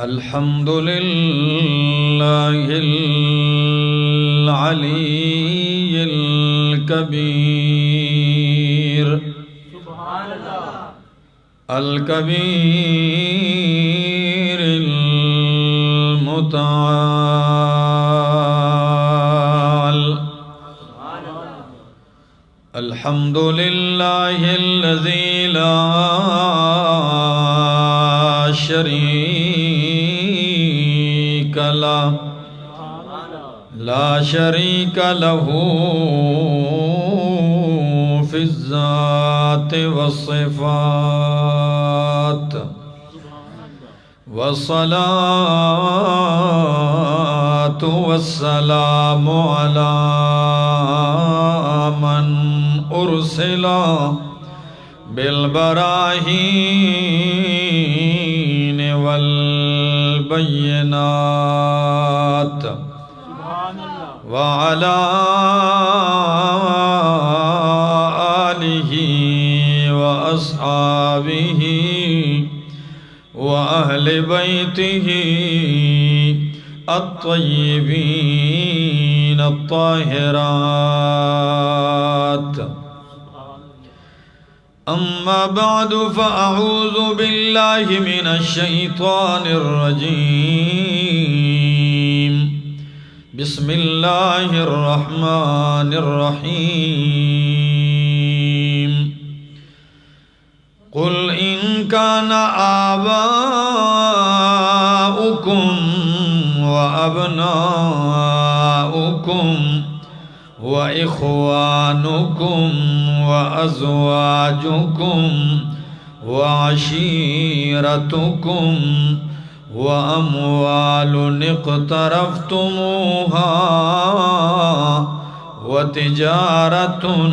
الحمد لله العلي الكبير سبحان اللہ الكبير المتعال الحمد لله الذي لا شريك له له في الذات والصفات والصلاة والسلام على من أرسل بالبراهين والبينات وعلى آله وأصحابه وأهل بيته الطيبين الطاهرات أما بعد فأعوذ بالله من الشيطان الرجيم بسم الله الرحمن الرحيم قل إن كان آباؤكم وأبناؤكم وإخوانكم وأزواجكم وعشيرتكم وأموال اقترفتموها وتجارة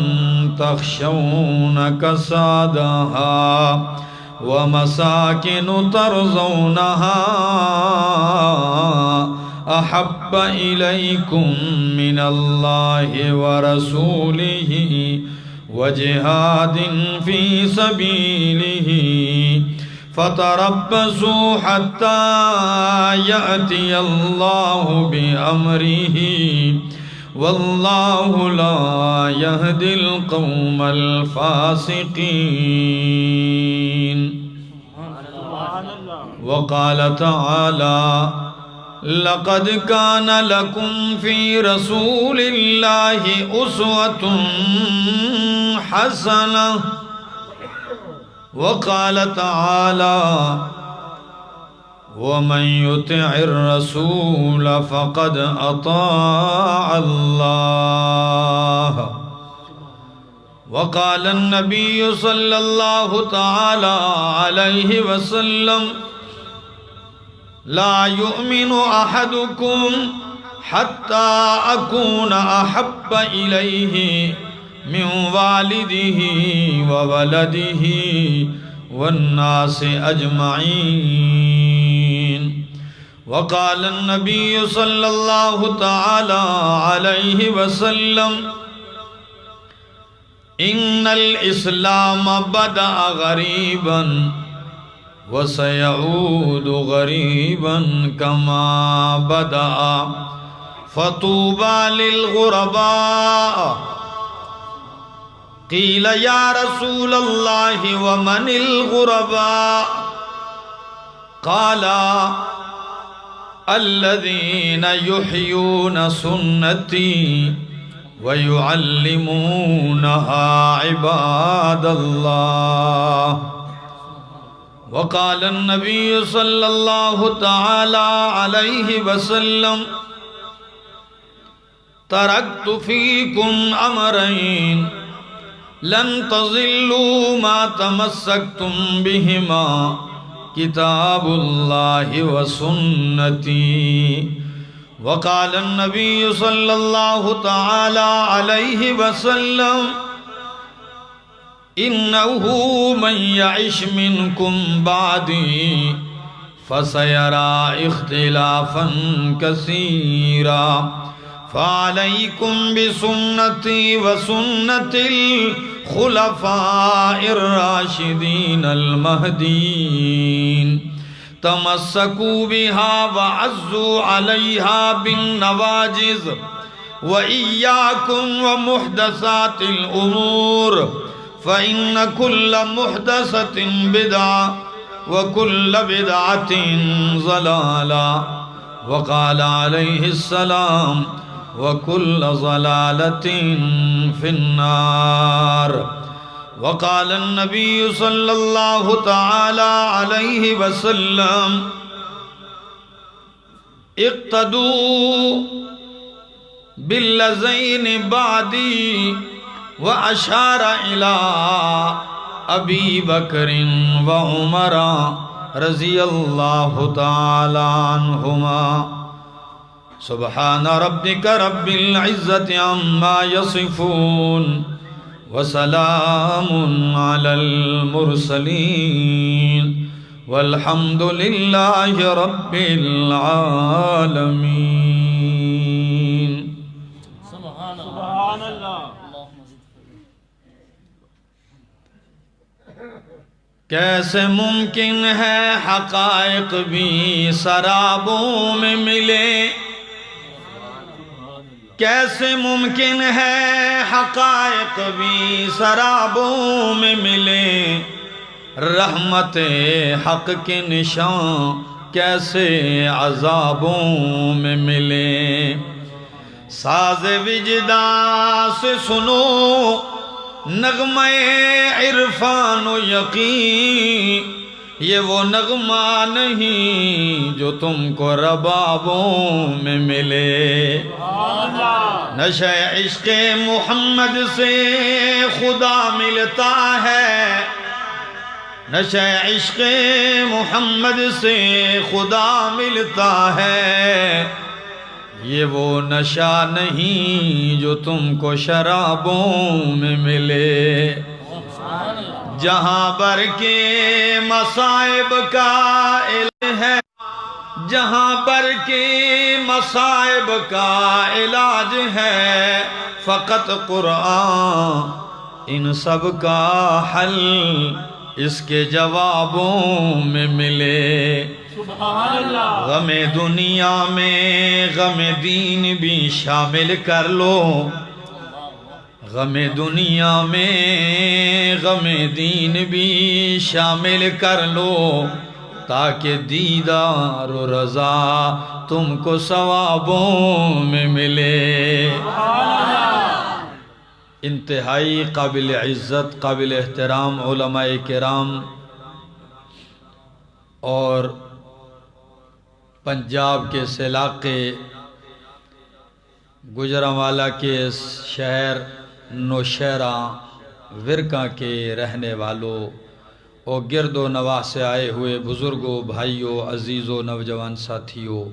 تخشون كسادها ومساكن ترضونها أحب إليكم من الله ورسوله وجهاد في سبيله فتربصوا حتى يأتي الله بأمره والله لا يهدي القوم الفاسقين. وقال تعالى لقد كان لكم في رسول الله أسوة حسنة. وقال تعالى ومن يطع الرسول فقد أطاع الله. وقال النبي صلى الله تعالى عليه وسلم لا يؤمن أحدكم حتى أكون أحب إليه من والده وولده والناس أجمعين. وقال النبي صلى الله تعالى عليه وسلم إن الإسلام بدأ غريبا وسيعود غريبا كما بدأ فطوبى للغرباء. قيل يا رسول الله ومن الغرباء؟ قال الذين يحيون سنتي ويعلمونها عباد الله. وقال النبي صلى الله تعالى عليه وسلم تركت فيكم أمرين لن تضلوا ما تمسكتم بهما كتاب الله وسنتي. وقال النبي صلى الله تعالى عليه وسلم إنه من يعش منكم بعدي فسيرى اختلافا كثيرا فعليكم بسنتي وسنة الخلفاء الراشدين المهديين تمسكوا بها وعزوا عليها بالنواجذ وإياكم ومحدثات الأمور فإن كل محدثة بدعة وكل بدعة ضلالة وقال عليه السلام وكل ضلالة في النار وقال النبي صلى الله تعالى عليه وسلم اقتدوا بالذين بعدي وأشار إلى أبي بكر وعمر رضي الله تعالى عنهما سبحان ربك رب العزة عما يصفون وسلام على المرسلين والحمد لله رب العالمين سبحان اللہ. کیسے ممکن ہے حقائق بھی سرابوں میں ملے کیسے ممکن ہے حقائق بھی سرابوں میں ملے رحمت حق کے نشان کیسے عذابوں میں ملے ساز وجداں سے سنو نغمہ عرفان و یقین یہ وہ نغمہ نہیں جو تم کو ربابوں میں ملے نشہ عشق محمد سے خدا ملتا ہے نشہ عشق محمد سے خدا ملتا ہے یہ وہ نشہ نہیں جو تم کو شرابوں میں ملے جہاں بر کے مصائب کا علاج ہے جہاں بر کے مصائب کا علاج ہے فقط قرآن ان سب کا حل اس کے جوابوں میں ملے غم دنیا میں غم دین بھی شامل کر لو غم دنیا میں غم دین بھی شامل کر لو تاکہ دیدار و رضا تم کو ثوابوں میں ملے انتہائی قابل عزت قابل احترام علماء کرام اور پنجاب کے اس علاقے گجرانوالہ کے اس شہر نوشہرہ ورکاں کے رہنے والوں اور گرد و نواح سے آئے ہوئے بزرگوں بھائیوں عزیزوں نوجوان ساتھیوں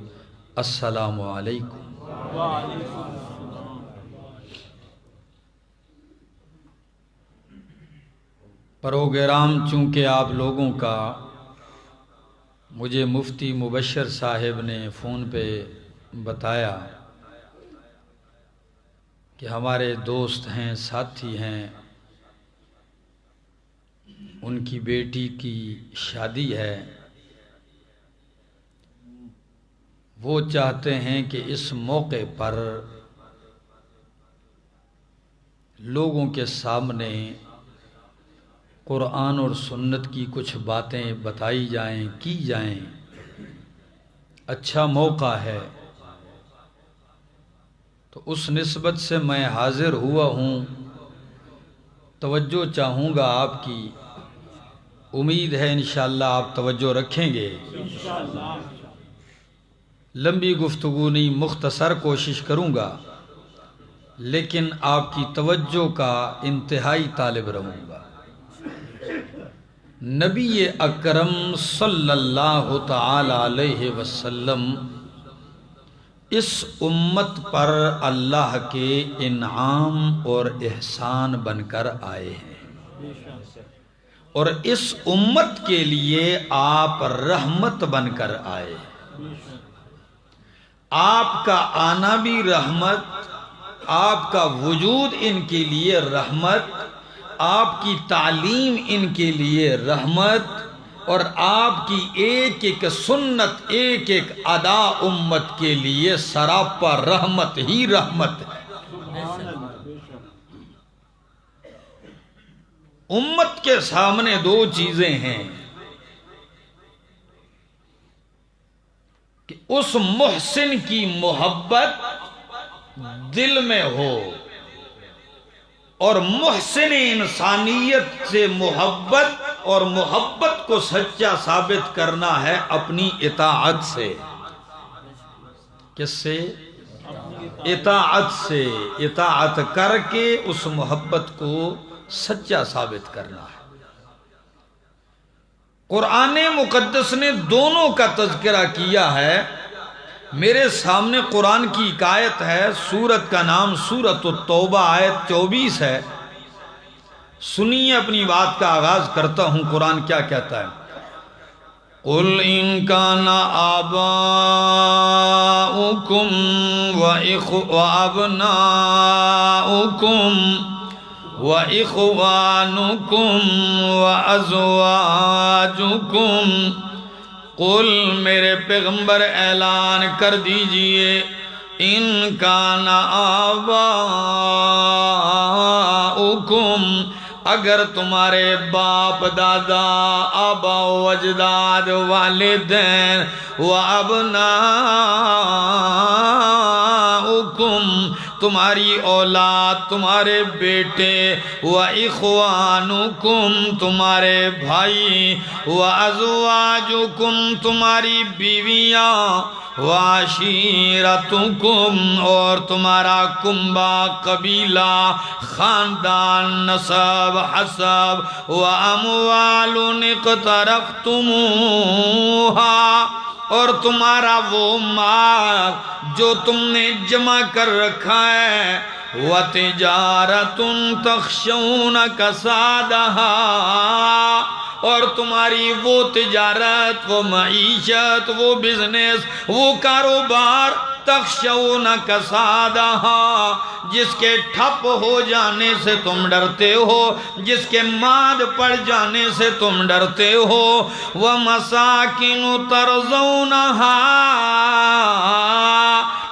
السلام علیکم پروگرام چونکہ آپ لوگوں کا مجھے مفتی مبشر صاحب نے فون پہ بتایا کہ ہمارے دوست ہیں ساتھی ہیں ان کی بیٹی کی شادی ہے وہ چاہتے ہیں کہ اس موقع پر لوگوں کے سامنے قرآن اور سنت کی کچھ باتیں بتائی جائیں کی جائیں اچھا موقع ہے تو اس نسبت سے میں حاضر ہوا ہوں توجہ چاہوں گا آپ کی امید ہے انشاءاللہ آپ توجہ رکھیں گے لمبی گفتگو نہیں مختصر کوشش کروں گا لیکن آپ کی توجہ کا انتہائی طالب رہوں گا نبی اکرم صلی اللہ تعالی علیہ وسلم اس امت پر اللہ کے انعام اور احسان بن کر آئے ہیں اور اس امت کے لیے آپ رحمت بن کر آئے آپ کا آنا بھی رحمت آپ کا وجود ان کے لیے رحمت آپ کی تعلیم ان کے لیے رحمت اور آپ کی ایک ایک سنت، ایک ایک ادا امت کے لیے سراپا رحمت ہی رحمت ہے۔ امت کے سامنے دو چیزیں ہیں کہ اس محسن کی محبت دل میں ہو، اور محسن انسانیت سے محبت، اور محبت کو سچا ثابت کرنا ہے اپنی اطاعت سے۔ کس سے؟ اطاعت سے، اطاعت کر کے اس محبت کو سچا ثابت کرنا ہے۔ قرآن مقدس نے دونوں کا تذکرہ کیا ہے۔ میرے سامنے قرآن کی ایک آیت ہے، سورت کا نام سورۃ التوبہ، آیت 24 ہے۔ سنیے، اپنی بات کا آغاز کرتا ہوں۔ قرآن کیا کہتا ہے؟ قُلْ إِن كَانَ آبَاؤُكُمْ وَأَبْنَاؤُكُمْ وَإِخْوَانُكُمْ وَأَزْوَاجُكُمْ، قُلْ میرے پیغمبر اعلان کر دیجئے، إِن كَانَ آبَاؤُكُمْ، اگر تمہارے باپ دادا، آبا و اجداد، والدین، وَأَبْنَاؤُكُمْ، تمہاری اولاد، تمہارے بیٹے، وَإِخْوَانُكُمْ، تمہارے بھائی، وَأَزْوَاجُكُمْ، تمہاری بیویاں، وَعَشِيرَتُكُمْ، اور تمہارا کنبہ، قبیلہ، خاندان، نسب، حسب، وَأَمْوَالٌ اقْتَرَفْتُمُوهَا، اور تمہارا وہ مال جو تم نے جمع کر رکھا ہے، وَتِجَارَةٌ تَخْشَوْنَ كَسَادَهَا، اور تمہاری وہ تجارت، وہ معیشت، وہ بزنس، وہ کاروبار، تخشون کسادہا، جس کے ٹھپ ہو جانے سے تم ڈرتے ہو، جس کے ماد پڑ جانے سے تم ڈرتے ہو، وَمَسَاكِنُ تَرْضَوْنَهَا،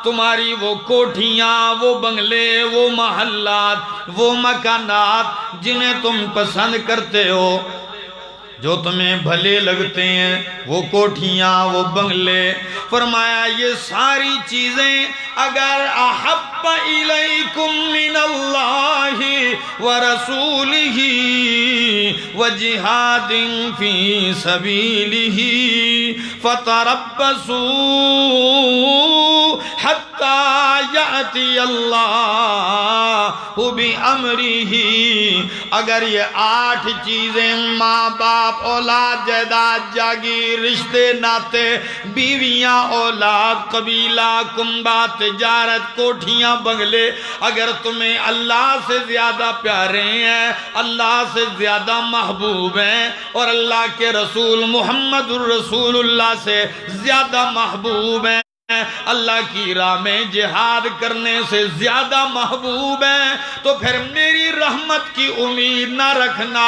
تمہاری وہ کوٹھیاں، وہ بنگلے، وہ محلات، وہ مکانات جنہیں تم پسند کرتے ہو، جو تمہیں بھلے لگتے ہیں، وہ کوٹھیاں، وہ بنگلے، فرمایا یہ ساری چیزیں اگر احب الیکم من اللہ ورسولہ وجہاد فی سبیلہ فتربصوا حتی یأتی اللہ بامرہ، اگر یہ 8 چیزیں، ماں باپ، اولاد، جائیداد، جاگیر، رشتے ناتے، بیویاں، اولاد، قبیلہ، کنبہ، تجارت، کوٹھیاں، بنگلے، اگر تمہیں اللہ سے زیادہ پیارے ہیں، اللہ سے زیادہ محبوب ہیں، اور اللہ کے رسول محمد الرسول اللہ سے زیادہ محبوب ہیں، اللہ کی راہ میں جہاد کرنے سے زیادہ محبوب ہیں، تو پھر میری رحمت کی امید نہ رکھنا،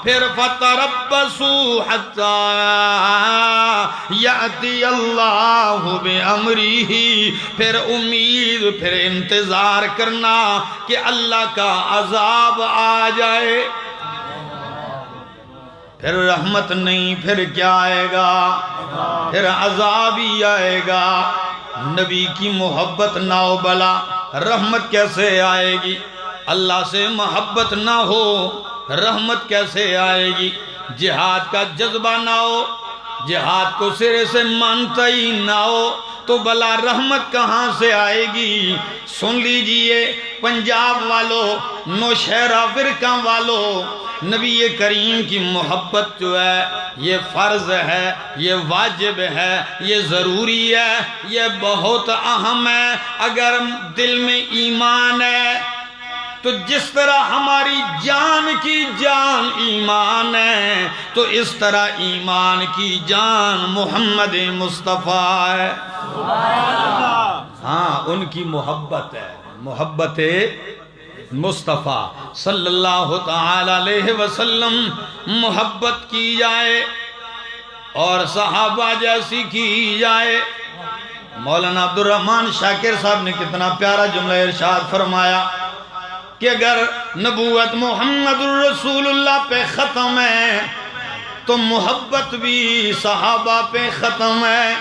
پھر فتربصوا حتی یأتی اللہ بامرہ، پھر امید، پھر انتظار کرنا کہ اللہ کا عذاب آ جائے۔ پھر رحمت نہیں، پھر کیا آئے گا؟ پھر عذاب ہی آئے گا۔ نبی کی محبت نہ ہو بلا رحمت کیسے آئے گی؟ اللہ سے محبت نہ ہو رحمت کیسے آئے گی؟ جہاد کا جذبہ نہ ہو، جہاد کو سرے سے مانتا ہی نہ ہو، تو بلا رحمت کہاں سے آئے گی؟ سن لیجئے پنجاب والوں، نوشہرہ فرقہ والوں، نبی کریم کی محبت جو ہے یہ فرض ہے، یہ واجب ہے، یہ ضروری ہے، یہ بہت اہم ہے۔ اگر دل میں ایمان ہے تو جس طرح ہماری جان کی جان ایمان ہے، تو اس طرح ایمان کی جان محمد مصطفیٰ ہے۔ ہاں، ان کی محبت ہے، محبت مصطفیٰ صلی اللہ تعالی علیہ وسلم۔ محبت کی جائے اور صحابہ جیسی کی جائے۔ مولانا عبدالرحمن شاکر صاحب نے کتنا پیارا جملہ ارشاد فرمایا کہ اگر نبوت محمد الرسول اللہ پہ ختم ہے تو محبت بھی صحابہ پہ ختم ہے،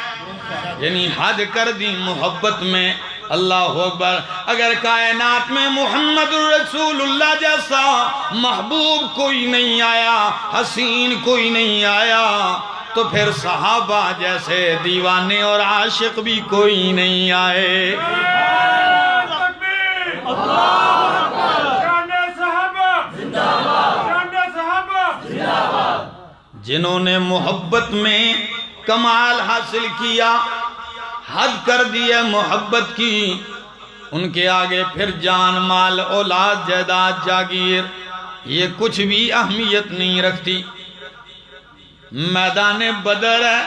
یعنی حد کر دی محبت میں۔ اللہ اکبر۔ اگر کائنات میں محمد الرسول اللہ جیسا محبوب کوئی نہیں آیا، حسین کوئی نہیں آیا، تو پھر صحابہ جیسے دیوانے اور عاشق بھی کوئی نہیں آئے۔ جنہوں نے محبت میں کمال حاصل کیا، حد کر دی ہے محبت کی، ان کے آگے پھر جان مال اولاد جائیداد جاگیر یہ کچھ بھی اہمیت نہیں رکھتی۔ میدان بدر ہے